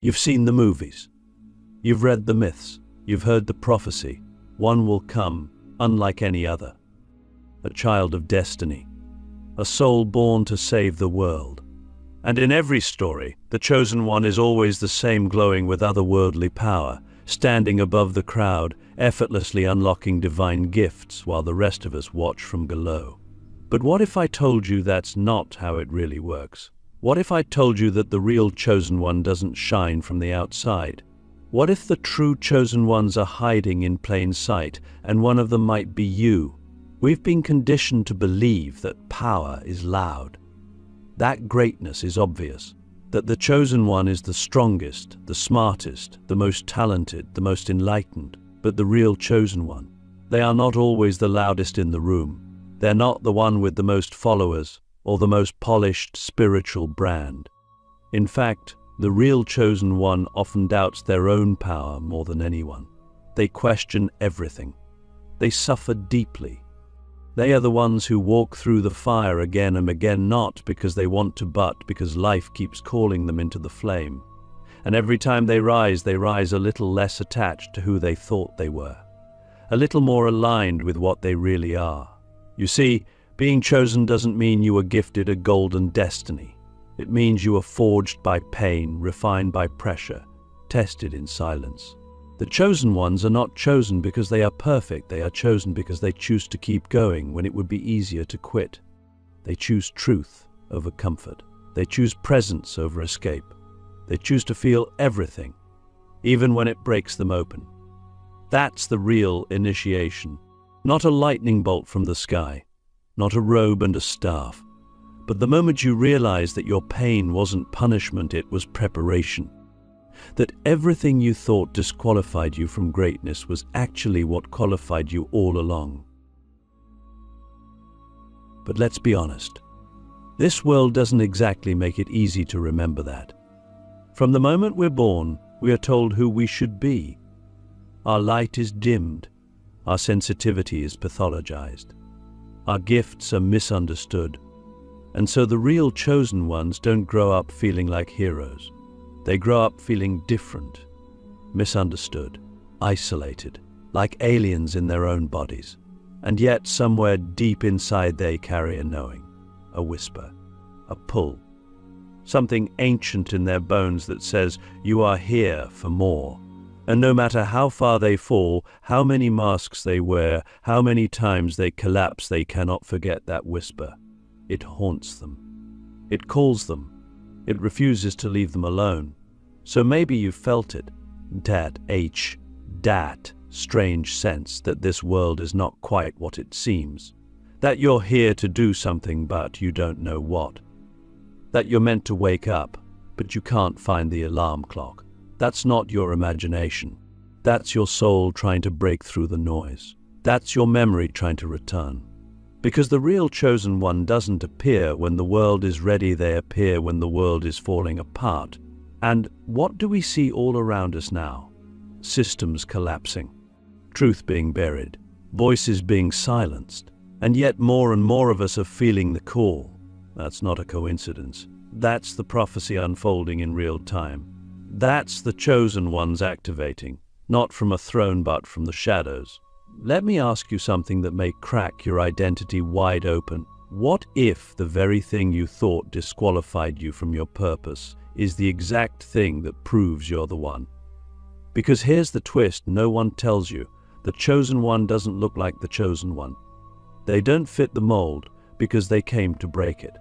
You've seen the movies. You've read the myths. You've heard the prophecy. One will come, unlike any other. A child of destiny. A soul born to save the world. And in every story, the chosen one is always the same, glowing with otherworldly power, standing above the crowd, effortlessly unlocking divine gifts while the rest of us watch from below. But what if I told you that's not how it really works? What if I told you that the real chosen one doesn't shine from the outside? What if the true chosen ones are hiding in plain sight, and one of them might be you? We've been conditioned to believe that power is loud, that greatness is obvious, that the chosen one is the strongest, the smartest, the most talented, the most enlightened. But the real chosen one, they are not always the loudest in the room. They're not the one with the most followers or the most polished spiritual brand. In fact, the real chosen one often doubts their own power more than anyone. They question everything. They suffer deeply. They are the ones who walk through the fire again and again, not because they want to, but because life keeps calling them into the flame. And every time they rise a little less attached to who they thought they were, a little more aligned with what they really are. You see, being chosen doesn't mean you are gifted a golden destiny. It means you are forged by pain, refined by pressure, tested in silence. The chosen ones are not chosen because they are perfect. They are chosen because they choose to keep going when it would be easier to quit. They choose truth over comfort. They choose presence over escape. They choose to feel everything, even when it breaks them open. That's the real initiation. Not a lightning bolt from the sky, not a robe and a staff, but the moment you realize that your pain wasn't punishment, it was preparation. That everything you thought disqualified you from greatness was actually what qualified you all along. But let's be honest, this world doesn't exactly make it easy to remember that. From the moment we're born, we are told who we should be. Our light is dimmed. Our sensitivity is pathologized. Our gifts are misunderstood. And so the real chosen ones don't grow up feeling like heroes. They grow up feeling different, misunderstood, isolated, like aliens in their own bodies. And yet somewhere deep inside they carry a knowing, a whisper, a pull. Something ancient in their bones that says, you are here for more. And no matter how far they fall, how many masks they wear, how many times they collapse, they cannot forget that whisper. It haunts them. It calls them. It refuses to leave them alone. So maybe you felt it. That strange sense that this world is not quite what it seems. That you're here to do something, but you don't know what. That you're meant to wake up, but you can't find the alarm clock. That's not your imagination. That's your soul trying to break through the noise. That's your memory trying to return. Because the real chosen one doesn't appear when the world is ready, they appear when the world is falling apart. And what do we see all around us now? Systems collapsing, truth being buried, voices being silenced, and yet more and more of us are feeling the call. That's not a coincidence. That's the prophecy unfolding in real time. That's the chosen ones activating, not from a throne but from the shadows. Let me ask you something that may crack your identity wide open. What if the very thing you thought disqualified you from your purpose is the exact thing that proves you're the one? Because here's the twist no one tells you. The chosen one doesn't look like the chosen one. They don't fit the mold because they came to break it.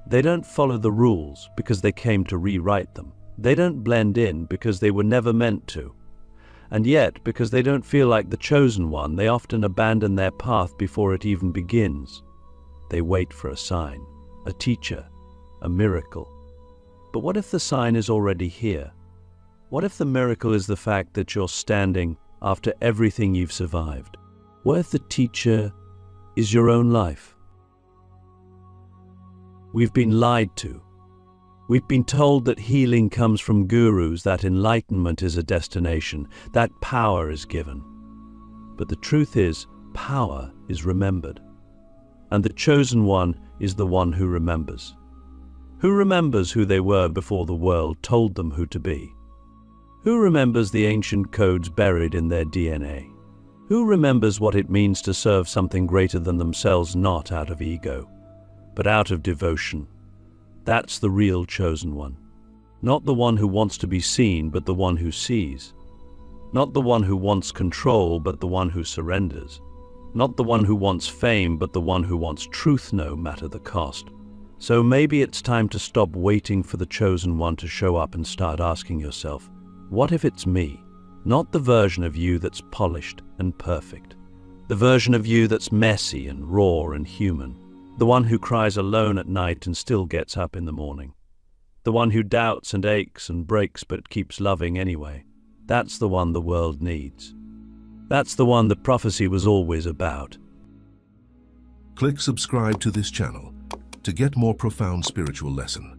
They don't follow the rules because they came to rewrite them. They don't blend in because they were never meant to. And yet, because they don't feel like the chosen one, they often abandon their path before it even begins. They wait for a sign, a teacher, a miracle. But what if the sign is already here? What if the miracle is the fact that you're standing after everything you've survived? What if the teacher is your own life? We've been lied to. We've been told that healing comes from gurus, that enlightenment is a destination, that power is given. But the truth is, power is remembered. And the chosen one is the one who remembers. Who remembers who they were before the world told them who to be? Who remembers the ancient codes buried in their DNA? Who remembers what it means to serve something greater than themselves, not out of ego, but out of devotion? That's the real chosen one. Not the one who wants to be seen, but the one who sees. Not the one who wants control, but the one who surrenders. Not the one who wants fame, but the one who wants truth, no matter the cost. So maybe it's time to stop waiting for the chosen one to show up and start asking yourself, what if it's me? Not the version of you that's polished and perfect. The version of you that's messy and raw and human. The one who cries alone at night and still gets up in the morning. The one who doubts and aches and breaks but keeps loving anyway. That's the one the world needs. That's the one the prophecy was always about. Click subscribe to this channel to get more profound spiritual lesson.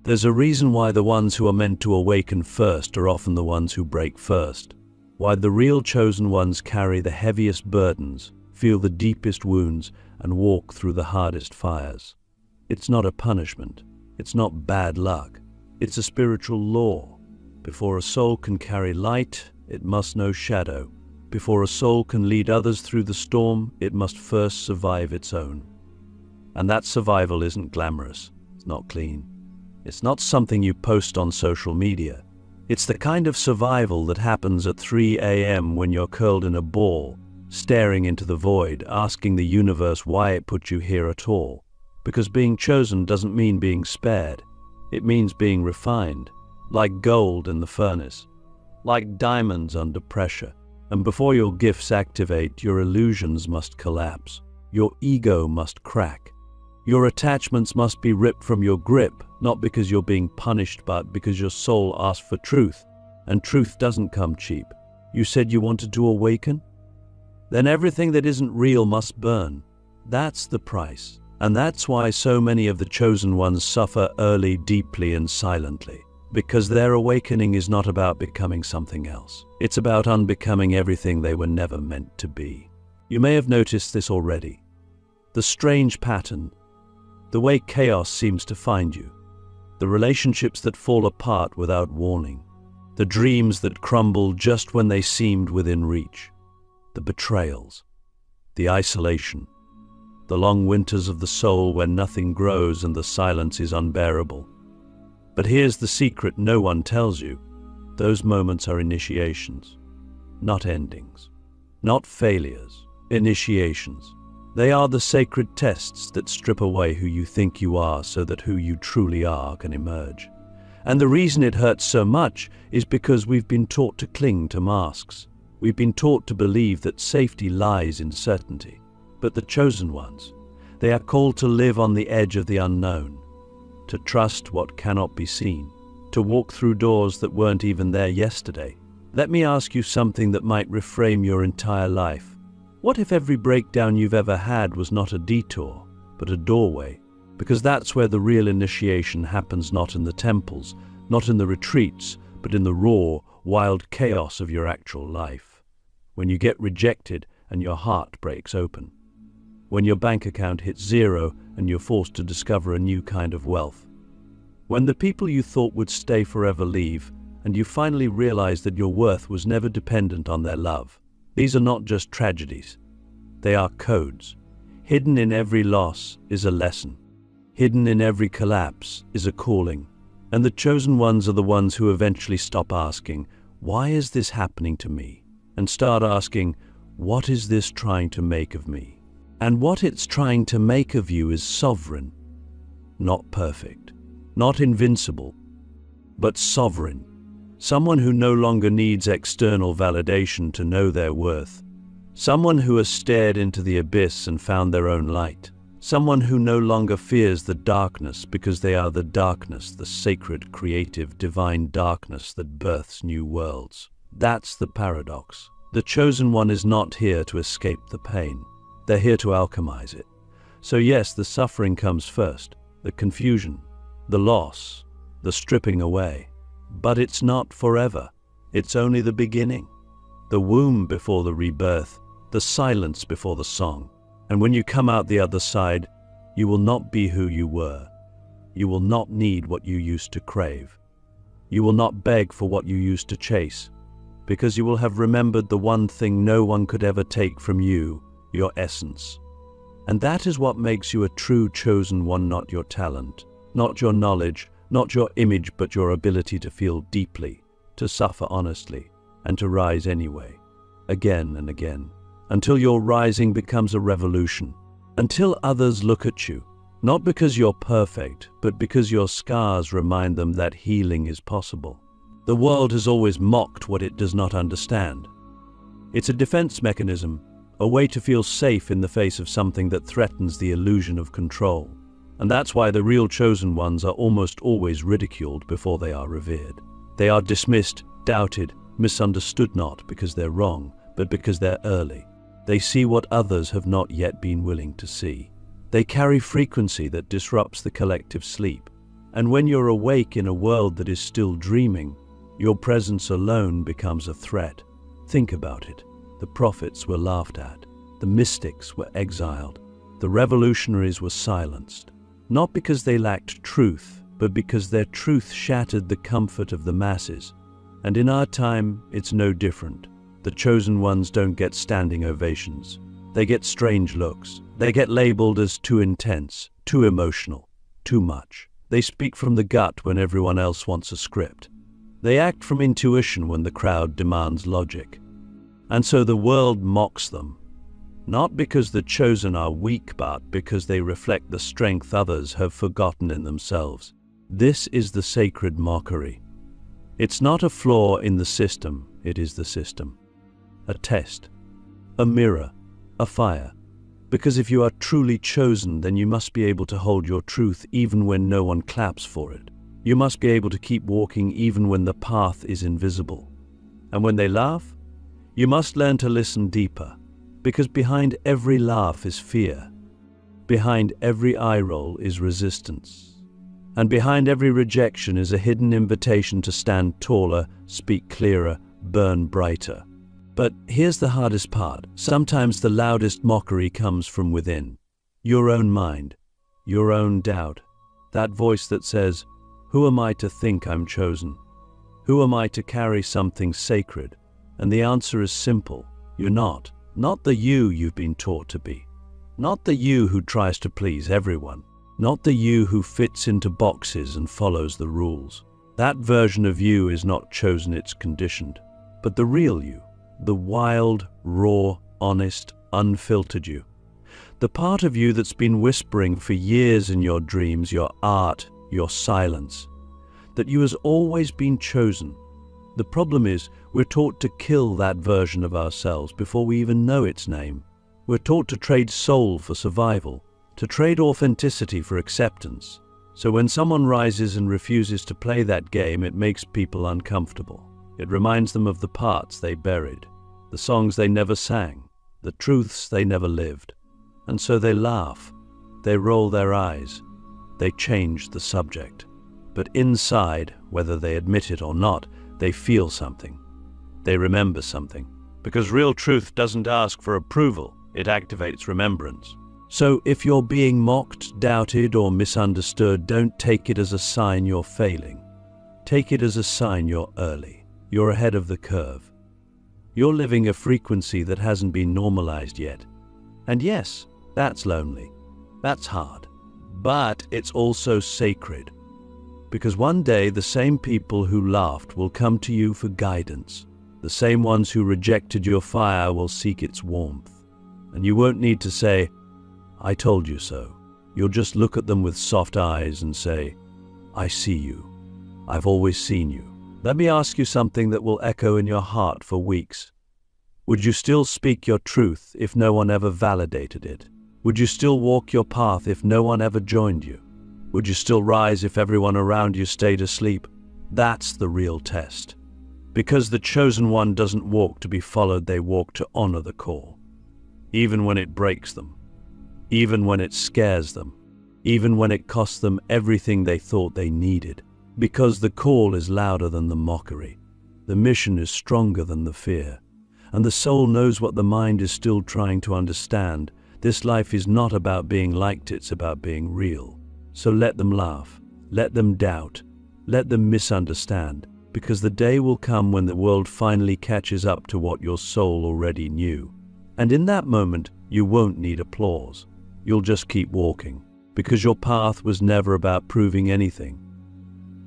There's a reason why the ones who are meant to awaken first are often the ones who break first. Why the real chosen ones carry the heaviest burdens, feel the deepest wounds, and walk through the hardest fires. It's not a punishment. It's not bad luck. It's a spiritual law. Before a soul can carry light, it must know shadow. Before a soul can lead others through the storm, it must first survive its own. And that survival isn't glamorous. It's not clean. It's not something you post on social media. It's the kind of survival that happens at 3 a.m. when you're curled in a ball, staring into the void, asking the universe why it put you here at all. Because being chosen doesn't mean being spared. It means being refined, like gold in the furnace, like diamonds under pressure. And before your gifts activate, your illusions must collapse. Your ego must crack. Your attachments must be ripped from your grip, not because you're being punished, but because your soul asked for truth. And truth doesn't come cheap. You said you wanted to awaken? Then everything that isn't real must burn. That's the price. And that's why so many of the chosen ones suffer early, deeply, and silently. Because their awakening is not about becoming something else. It's about unbecoming everything they were never meant to be. You may have noticed this already. The strange pattern. The way chaos seems to find you. The relationships that fall apart without warning. The dreams that crumble just when they seemed within reach. The betrayals. The isolation. The long winters of the soul when nothing grows and the silence is unbearable. But here's the secret no one tells you. Those moments are initiations, not endings, not failures, initiations. They are the sacred tests that strip away who you think you are so that who you truly are can emerge. And the reason it hurts so much is because we've been taught to cling to masks. We've been taught to believe that safety lies in certainty. But the chosen ones, they are called to live on the edge of the unknown, to trust what cannot be seen, to walk through doors that weren't even there yesterday. Let me ask you something that might reframe your entire life. What if every breakdown you've ever had was not a detour, but a doorway? Because that's where the real initiation happens, not in the temples, not in the retreats, but in the raw, wild chaos of your actual life. When you get rejected and your heart breaks open. When your bank account hits zero and you're forced to discover a new kind of wealth. When the people you thought would stay forever leave, and you finally realize that your worth was never dependent on their love. These are not just tragedies. They are codes. Hidden in every loss is a lesson. Hidden in every collapse is a calling. And the chosen ones are the ones who eventually stop asking, why is this happening to me? And start asking, what is this trying to make of me? And what it's trying to make of you is sovereign, not perfect, not invincible, but sovereign. Someone who no longer needs external validation to know their worth. Someone who has stared into the abyss and found their own light. Someone who no longer fears the darkness because they are the darkness, the sacred, creative, divine darkness that births new worlds. That's the paradox. The chosen one is not here to escape the pain. They're here to alchemize it. So yes, the suffering comes first, the confusion, the loss, the stripping away. But it's not forever. It's only the beginning. The womb before the rebirth, the silence before the song. And when you come out the other side, you will not be who you were. You will not need what you used to crave. You will not beg for what you used to chase, because you will have remembered the one thing no one could ever take from you, your essence. And that is what makes you a true chosen one, not your talent, not your knowledge, not your image, but your ability to feel deeply, to suffer honestly, and to rise anyway, again and again, until your rising becomes a revolution, until others look at you, not because you're perfect, but because your scars remind them that healing is possible. The world has always mocked what it does not understand. It's a defense mechanism, a way to feel safe in the face of something that threatens the illusion of control. And that's why the real chosen ones are almost always ridiculed before they are revered. They are dismissed, doubted, misunderstood, not because they're wrong, but because they're early. They see what others have not yet been willing to see. They carry frequency that disrupts the collective sleep. And when you're awake in a world that is still dreaming, your presence alone becomes a threat. Think about it. The prophets were laughed at. The mystics were exiled. The revolutionaries were silenced. Not because they lacked truth, but because their truth shattered the comfort of the masses. And in our time, it's no different. The chosen ones don't get standing ovations. They get strange looks. They get labeled as too intense, too emotional, too much. They speak from the gut when everyone else wants a script. They act from intuition when the crowd demands logic. And so the world mocks them, not because the chosen are weak, but because they reflect the strength others have forgotten in themselves. This is the sacred mockery. It's not a flaw in the system, it is the system. A test, a mirror, a fire. Because if you are truly chosen, then you must be able to hold your truth even when no one claps for it. You must be able to keep walking even when the path is invisible. And when they laugh, you must learn to listen deeper, because behind every laugh is fear. Behind every eye roll is resistance. And behind every rejection is a hidden invitation to stand taller, speak clearer, burn brighter. But here's the hardest part. Sometimes the loudest mockery comes from within. Your own mind, your own doubt. That voice that says, "Who am I to think I'm chosen? Who am I to carry something sacred?" And the answer is simple. You're not. Not the you you've been taught to be. Not the you who tries to please everyone. Not the you who fits into boxes and follows the rules. That version of you is not chosen, it's conditioned. But the real you, the wild, raw, honest, unfiltered you. The part of you that's been whispering for years in your dreams, your art, your silence. That you has always been chosen. The problem is, we're taught to kill that version of ourselves before we even know its name. We're taught to trade soul for survival, to trade authenticity for acceptance. So when someone rises and refuses to play that game, it makes people uncomfortable. It reminds them of the parts they buried, the songs they never sang, the truths they never lived. And so they laugh, they roll their eyes, they change the subject. But inside, whether they admit it or not, they feel something. They remember something. Because real truth doesn't ask for approval, it activates remembrance. So if you're being mocked, doubted, or misunderstood, don't take it as a sign you're failing. Take it as a sign you're early. You're ahead of the curve. You're living a frequency that hasn't been normalized yet. And yes, that's lonely. That's hard. But it's also sacred. Because one day the same people who laughed will come to you for guidance. The same ones who rejected your fire will seek its warmth. And you won't need to say, "I told you so." You'll just look at them with soft eyes and say, "I see you. I've always seen you." Let me ask you something that will echo in your heart for weeks. Would you still speak your truth if no one ever validated it? Would you still walk your path if no one ever joined you? Would you still rise if everyone around you stayed asleep? That's the real test. Because the chosen one doesn't walk to be followed, they walk to honor the call. Even when it breaks them. Even when it scares them. Even when it costs them everything they thought they needed. Because the call is louder than the mockery. The mission is stronger than the fear. And the soul knows what the mind is still trying to understand. This life is not about being liked, it's about being real. So let them laugh, let them doubt, Let them misunderstand, because the day will come when the world finally catches up to what your soul already knew. And in that moment, you won't need applause. You'll just keep walking, because your path was never about proving anything.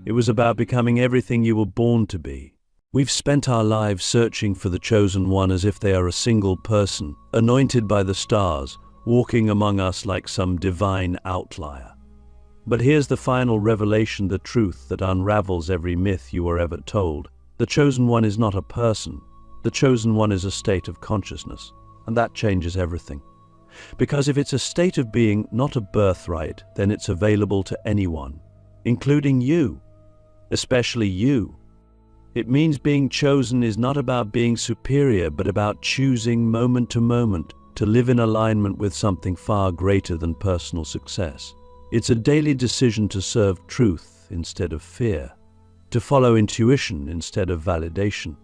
It was about becoming everything you were born to be. We've spent our lives searching for the chosen one as if they are a single person, anointed by the stars, walking among us like some divine outlier. But here's the final revelation, the truth that unravels every myth you were ever told. The chosen one is not a person. The chosen one is a state of consciousness, and that changes everything. Because if it's a state of being, not a birthright, then it's available to anyone, including you, especially you. It means being chosen is not about being superior, but about choosing moment to moment to live in alignment with something far greater than personal success. It's a daily decision to serve truth instead of fear, to follow intuition instead of validation,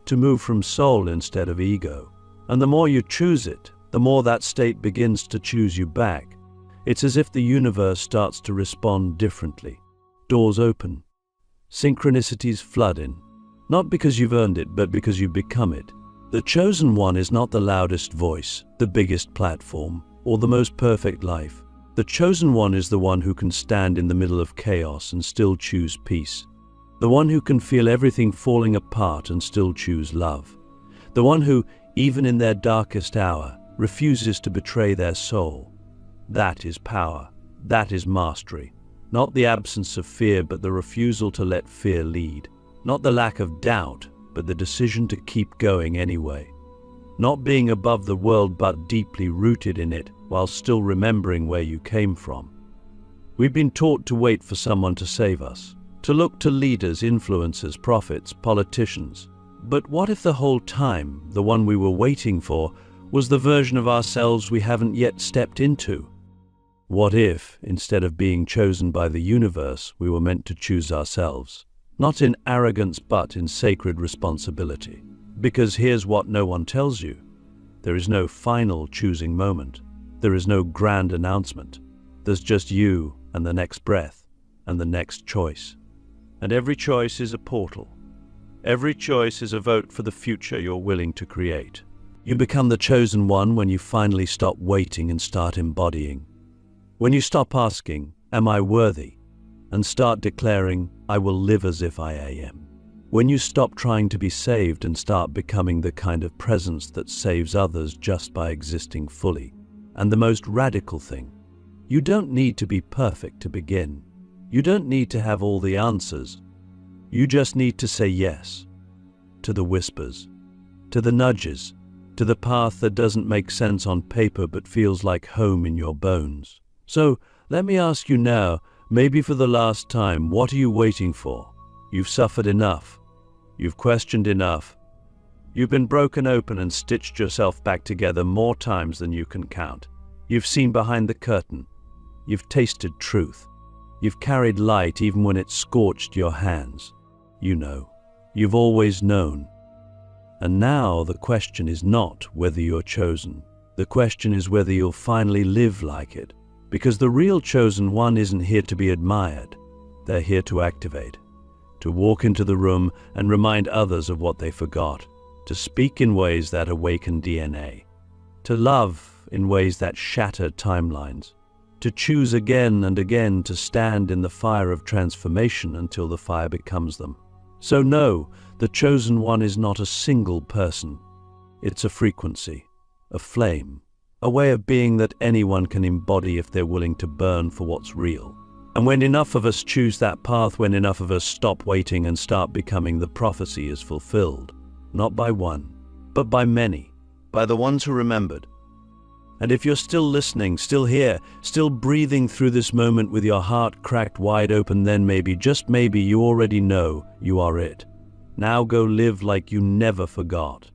to move from soul instead of ego. And the more you choose it, the more that state begins to choose you back. It's as if the universe starts to respond differently. Doors open. Synchronicities flood in. Not because you've earned it, but because you've become it. The chosen one is not the loudest voice, the biggest platform, or the most perfect life. The chosen one is the one who can stand in the middle of chaos and still choose peace. The one who can feel everything falling apart and still choose love. The one who, even in their darkest hour, refuses to betray their soul. That is power. That is mastery. Not the absence of fear, but the refusal to let fear lead. Not the lack of doubt, but the decision to keep going anyway. Not being above the world, but deeply rooted in it, while still remembering where you came from. We've been taught to wait for someone to save us, to look to leaders, influencers, prophets, politicians. But what if the whole time, the one we were waiting for was the version of ourselves we haven't yet stepped into? What if, instead of being chosen by the universe, we were meant to choose ourselves? Not in arrogance, but in sacred responsibility. Because here's what no one tells you. There is no final choosing moment. There is no grand announcement. There's just you and the next breath and the next choice. And every choice is a portal. Every choice is a vote for the future you're willing to create. You become the chosen one when you finally stop waiting and start embodying. When you stop asking, "Am I worthy?" and start declaring, "I will live as if I am." When you stop trying to be saved and start becoming the kind of presence that saves others just by existing fully. And the most radical thing, you don't need to be perfect to begin. You don't need to have all the answers. You just need to say yes to the whispers, to the nudges, to the path that doesn't make sense on paper but feels like home in your bones. So let me ask you now, maybe for the last time, what are you waiting for? You've suffered enough. You've questioned enough. You've been broken open and stitched yourself back together more times than you can count. You've seen behind the curtain. You've tasted truth. You've carried light even when it scorched your hands. You know. You've always known. And now the question is not whether you're chosen. The question is whether you'll finally live like it. Because the real chosen one isn't here to be admired. They're here to activate. To walk into the room and remind others of what they forgot. To speak in ways that awaken DNA. To love in ways that shatter timelines. To choose again and again to stand in the fire of transformation until the fire becomes them. So no, the chosen one is not a single person. It's a frequency, a flame, a way of being that anyone can embody if they're willing to burn for what's real. And when enough of us choose that path, when enough of us stop waiting and start becoming, the prophecy is fulfilled. Not by one, but by many, by the ones who remembered. And if you're still listening, still here, still breathing through this moment with your heart cracked wide open, then maybe, just maybe, you already know you are it. Now go live like you never forgot.